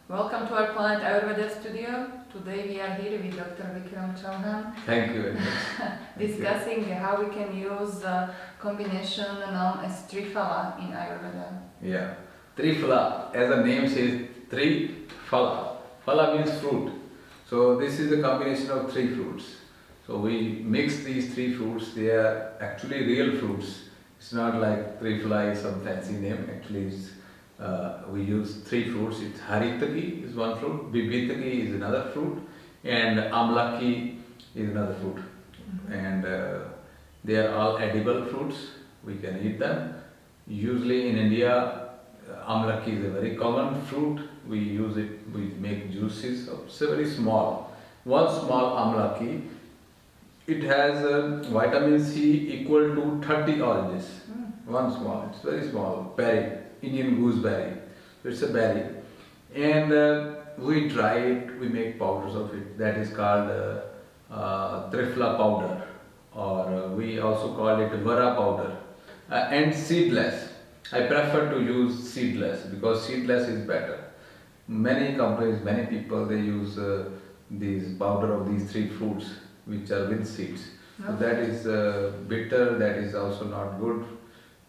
Welcome to our Planet Ayurveda studio. Today we are here with Dr. Vikrama Chauhana. Thank you very much. Discussing how we can use the combination known as Triphala in Ayurveda. Yeah, Triphala, as the name says, Triphala. Phala means fruit. So this is a combination of three fruits. So we mix these three fruits. They are actually real fruits. It's not like Triphala is some fancy name. Actually, we use three fruits. It's haritaki is one fruit, bibitaki is another fruit, and amlaki is another fruit. And they are all edible fruits. We can eat them. Usually in India, amlaki is a very common fruit. We use it, we make juices. It's a very small. One small amlaki, it has vitamin C equal to 30 oranges. One small, it's very small, berry, Indian gooseberry. So it's a berry. And we dry it, we make powders of it. That is called Triphala powder, or we also call it Vara powder. And seedless. I prefer to use seedless because seedless is better. Many companies, many people, they use these powder of these three fruits which are with seeds. So that is bitter, that is also not good,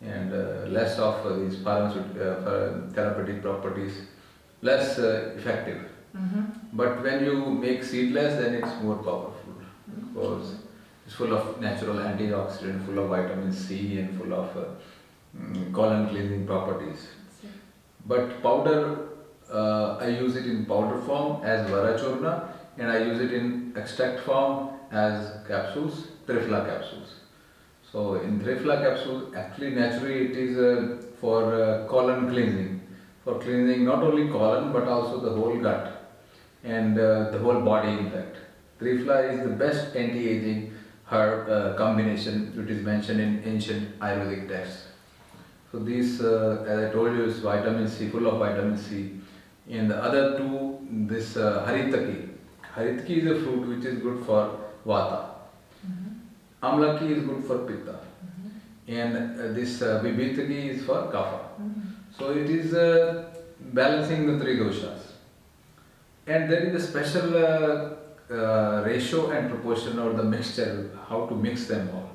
and less of these therapeutic properties, less effective. But when you make seedless, then it's more powerful because it's full of natural antioxidant, full of vitamin C and full of colon cleansing properties. But powder, I use it in powder form as Vara Churna, and I use it in extract form as capsules, Triphala capsules. So in Triphala capsules, actually naturally it is for colon cleansing, for cleansing not only colon but also the whole gut and the whole body in fact. Triphala is the best anti-aging herb combination which is mentioned in ancient Ayurvedic texts. So this, as I told you, is vitamin C, full of vitamin C. And the other two, this haritaki. Haritaki is a fruit which is good for vata. Amlaki is good for pitta. And this bibitaki is for kapha. So it is balancing the three doshas. And there is a special ratio and proportion or the mixture, how to mix them all.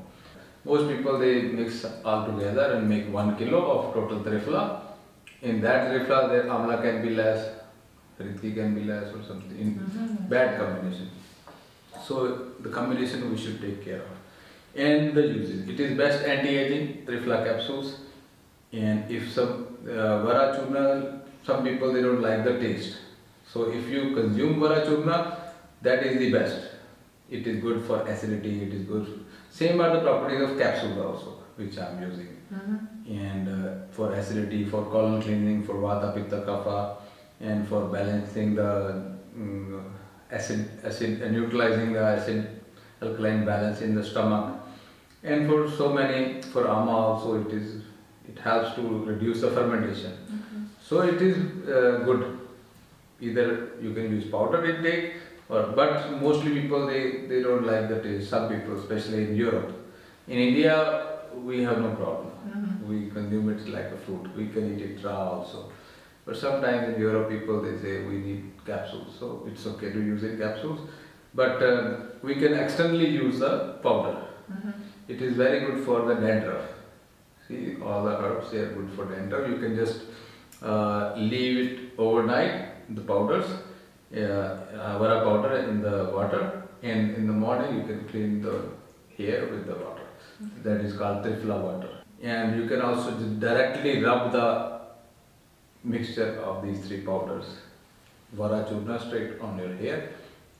Most people, they mix all together and make 1 kilo of total Triphala. In that Triphala, their amla can be less, haritaki can be less or something, in bad combination. So the combination we should take care of. And the uses. It is best anti-aging, Triphala capsules. And if some Vara Churna, some people they don't like the taste. So if you consume Vara Churna, that is the best. It is good for acidity, it is good. Same are the properties of capsules also, which I am using. And for acidity, for colon cleansing, for vata, pitta, kapha, and for balancing the acid, neutralizing the acid alkaline balance in the stomach. And for so many, for ama also it helps to reduce the fermentation. So it is good. Either you can use powder intake, but mostly people they don't like the taste. Some people, especially in Europe. In India, we have no problem. We consume it like a fruit. We can eat it raw also. But sometimes in Europe, people they say we need capsules, so it's okay to use it capsules. But we can externally use the powder. It is very good for the dandruff. See, all the herbs they are good for dandruff. You can just leave it overnight, the powders, Vara powder in the water, and in the morning you can clean the hair with the water. That is called Triphala water. And you can also directly rub the mixture of these three powders, Vara Churna, straight on your hair,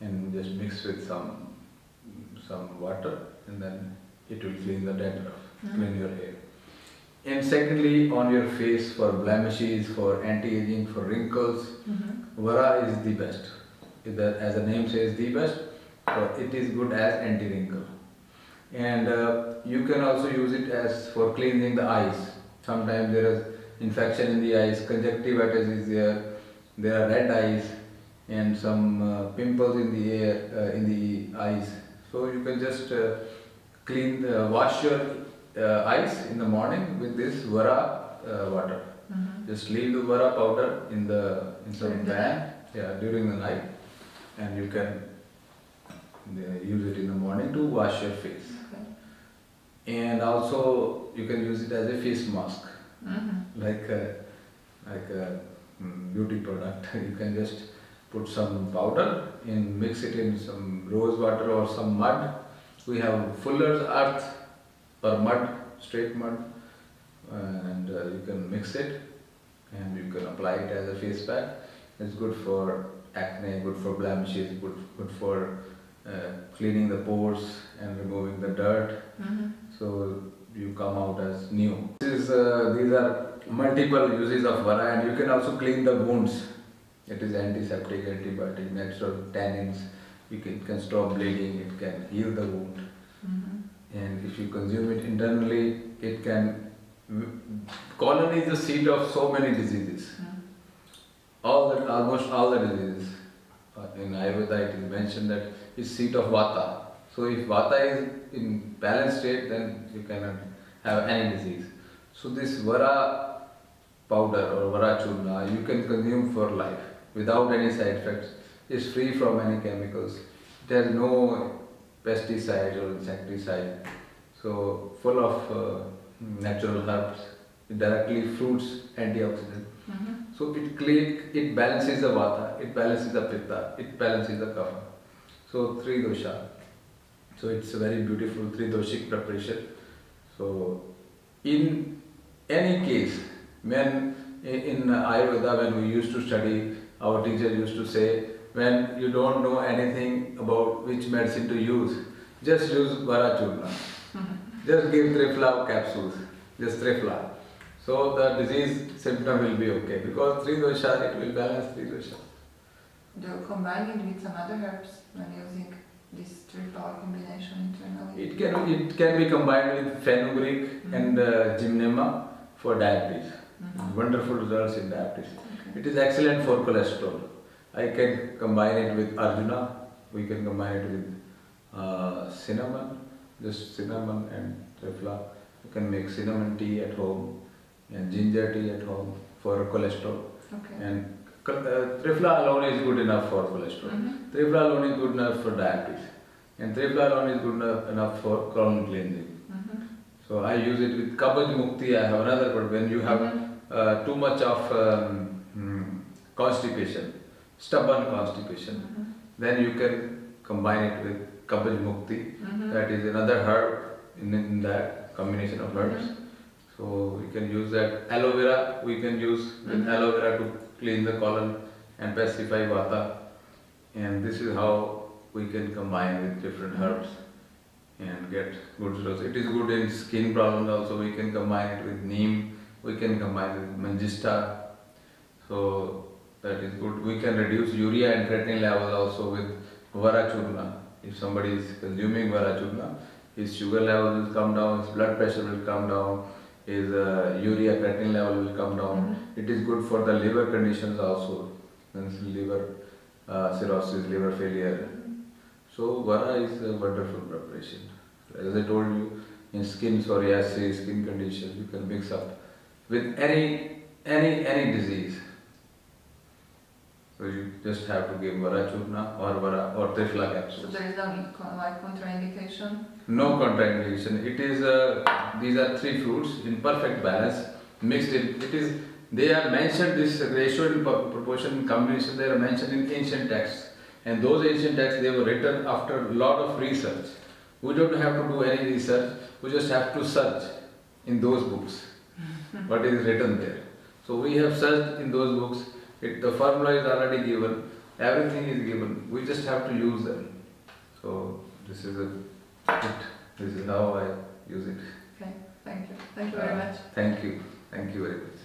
and just mix with some water, and then it will clean the dandruff, clean your hair. And secondly, on your face, for blemishes, for anti-aging, for wrinkles, Vara is the best. As the name says, the best, so it is good as anti-wrinkle. And you can also use it as for cleansing the eyes. Sometimes there is infection in the eyes, conjunctivitis is there are red eyes, and some pimples in the eyes. So you can just wash your eyes in the morning with this Vara water. Just leave the Vara powder in some pan during the night, and you can use it in the morning to wash your face. Okay. And also you can use it as a face mask, like a beauty product. You can just put some powder and mix it in some rose water or some mud. We have fuller's earth or mud, straight mud, and you can mix it and you can apply it as a face pack. It's good for acne, good for blemishes, good for cleaning the pores and removing the dirt. So you come out as new. These are multiple uses of Vara, and you can also clean the wounds. It is antiseptic, antibiotic, natural tannins. It can stop bleeding, it can heal the wound. And if you consume it internally, it can... Colon is the seat of so many diseases. Almost all the diseases. In Ayurveda it is mentioned that it's seat of Vata. So if Vata is in balanced state, then you cannot have any disease. So this Vara powder or Vara Churna you can consume for life without any side effects. It's free from any chemicals. It has no pesticide or insecticide. So full of natural herbs, directly fruits, antioxidant. So it balances the Vata, it balances the Pitta, it balances the Kapha. So three dosha. So it's a very beautiful three-doshic preparation. So in any case, when in Ayurveda, when we used to study, our teacher used to say, when you don't know anything about which medicine to use, just use Vara Churna. Just give Triphala capsules, just Triphala. So the disease symptom will be okay, because three dosha, it will balance three dosha. Do you combine it with some other herbs when using this Triphala combination internally? It can be combined with fenugreek and gymnema for diabetes. Wonderful results in diabetes. Okay. It is excellent for cholesterol. I can combine it with Arjuna. We can combine it with cinnamon, just cinnamon and Triphala. You can make cinnamon tea at home and ginger tea at home for cholesterol. Okay. And Triphala alone is good enough for cholesterol. Triphala alone is good enough for diabetes. And Triphala alone is good enough for colon cleansing. So I use it with Kabaj Mukti. I have another, but when you have too much of constipation, stubborn constipation, then you can combine it with Kabaj Mukti. That is another herb in that combination of herbs. So we can use that. Aloe vera we can use with aloe vera to clean the colon and pacify Vata. And this is how we can combine with different herbs and get good results. It is good in skin problems also. We can combine it with neem. We can combine it with manjista. So that is good. We can reduce urea and creatinine levels also with Vara Churna. If somebody is consuming Vara Churna, his sugar level will come down, his blood pressure will come down, his urea creatinine level will come down. It is good for the liver conditions also, liver cirrhosis, liver failure. So Vara is a wonderful preparation. As I told you, in skin psoriasis, skin conditions, you can mix up with any disease. So you just have to give Vara Churna or Triphala capsules. So there is no contraindication? No contraindication. It is these are three fruits in perfect balance, mixed in. They are mentioned, this ratio and proportion combination, they are mentioned in ancient texts. And those ancient texts, they were written after a lot of research. We don't have to do any research, we just have to search in those books what is written there. So we have searched in those books, the formula is already given, everything is given, we just have to use them. So this is how I use it. Okay, thank you. Thank you very much. Thank you very much.